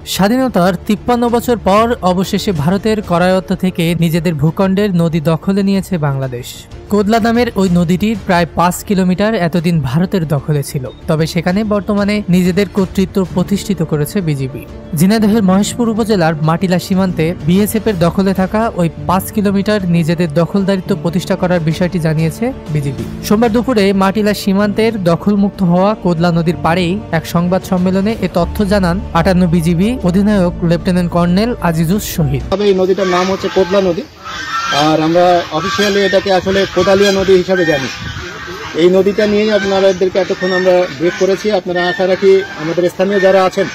স্বাধীনতার ৫৩ বছর পর অবশেষে ভারতের করায়ত্ত থেকে নিজেদের ভূখণ্ডের নদী দখলে নিয়েছে বাংলাদেশ। কোদলা নামের ওই নদীটির প্রায় ৫ কিলোমিটার এতদিন ভারতের দখলে ছিল, তবে সেখানে বর্তমানে নিজেদের কর্তৃত্ব প্রতিষ্ঠিত করেছে বিজিবি। ঝিনাইদহের মহেশপুর উপজেলার মাটিলা সীমান্তে বিএসএফ এর দখলে থাকা ওই ৫ কিলোমিটার নিজেদের দখলদারিত্ব প্রতিষ্ঠা করার বিষয়টি জানিয়েছে বিজিবি। সোমবার দুপুরে মাটিলা সীমান্তের দখলমুক্ত হওয়া কোদলা নদীর পাড়েই এক সংবাদ সম্মেলনে এ তথ্য জানান ৫৮ বিজিবি অধিনায়ক লেফটেন্যান্ট কর্নেল আজিজুস শহীদ। এই নদীটার নাম হচ্ছে কোদলা নদী, আর আমরা অফিসিয়ালি এটাকে আসলে কোদালিয়া নদী হিসাবে জানি। এই নদীটা নিয়েই আপনাদেরকে এতক্ষণ আমরা ব্রিফ করেছি। আপনারা আশা রাখি আমাদের স্থানীয় যারা আছেন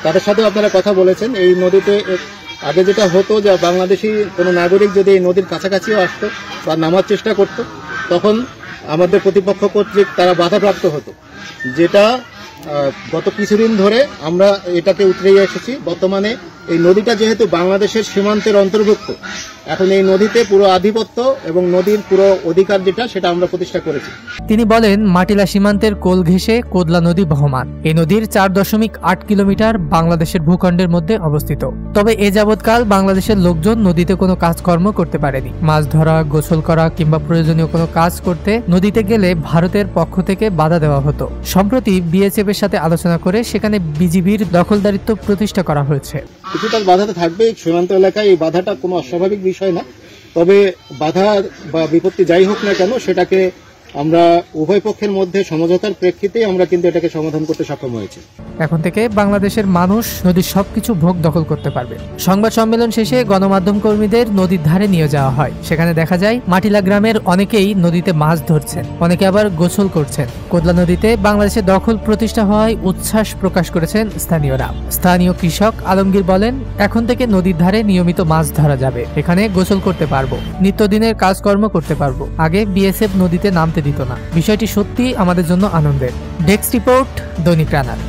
তাদের সাথেও আপনারা কথা বলেছেন। এই নদীতে আগে যেটা হতো যে বাংলাদেশি কোনো নাগরিক যদি এই নদীর কাছাকাছিও আসতো বা নামার চেষ্টা করত, তখন আমাদের প্রতিপক্ষ কর্তৃক তারা বাধাপ্রাপ্ত হতো, যেটা গত কিছুদিন ধরে আমরা এটাকে উতরিয়ে এসেছি। বর্তমানে এই নদীটা যেহেতু বাংলাদেশের সীমান্তের অন্তর্ভুক্ত, এখন এই নদীতে পুরো আধিপত্য এবং নদীর পুরো অধিকার যেটা সেটা আমরা প্রতিষ্ঠা করেছি। তিনি বলেন, মাটিলা সীমান্তের কোল ঘেঁষে কোদলা নদী বহমান। এই নদীর ৪.৮ কিলোমিটার বাংলাদেশের ভূখণ্ডের মধ্যে অবস্থিত। তবে এ যাবৎকাল বাংলাদেশের লোকজন নদীতে কোনো কাজকর্ম করতে পারেনি। মাছ ধরা, গোসল করা কিংবা প্রয়োজনীয় কোনো কাজ করতে নদীতে গেলে ভারতের পক্ষ থেকে বাধা দেওয়া হতো। সম্প্রতি বিএসএফ এর সাথে আলোচনা করে সেখানে বিজিবির দখলদারিত্ব প্রতিষ্ঠা করা হয়েছে। কিছুটা বাধা তো থাকবেই সীমান্ত এলাকায়, এই বাধাটা কোনো অস্বাভাবিক বিষয় না। তবে বাধা বা বিপত্তি যাই হোক না কেন, সেটাকে আমরা উভয় পক্ষের মধ্যে সমঝোতার প্রেক্ষিতে আমরা কিন্তু এটাকে সমাধান করতে সক্ষম হয়েছি। এখন থেকে বাংলাদেশের মানুষ নদীর সবকিছু ভোগ দখল করতে পারবে। সংবাদ সম্মেলন শেষে গণমাধ্যম কর্মীদের নদীর ধারে নিয়ে যাওয়া হয়। সেখানে দেখা যায় মাটিলা গ্রামের অনেকেই নদীতে মাছ ধরছেন, অনেকে আবার গোসল করছেন। কোদলা নদীতে বাংলাদেশের দখল প্রতিষ্ঠা হওয়ায় উচ্ছ্বাস প্রকাশ করেছেন স্থানীয়রা। স্থানীয় কৃষক আলমগীর বলেন, এখন থেকে নদীর ধারে নিয়মিত মাছ ধরা যাবে, এখানে গোসল করতে পারবো, নিত্যদিনের কাজকর্ম করতে পারবো। আগে বিএসএফ নদীতে নামতে দিত না। বিষয়টি সত্যি আমাদের জন্য আনন্দের। ডেস্ক রিপোর্ট, দৈনিক রানার।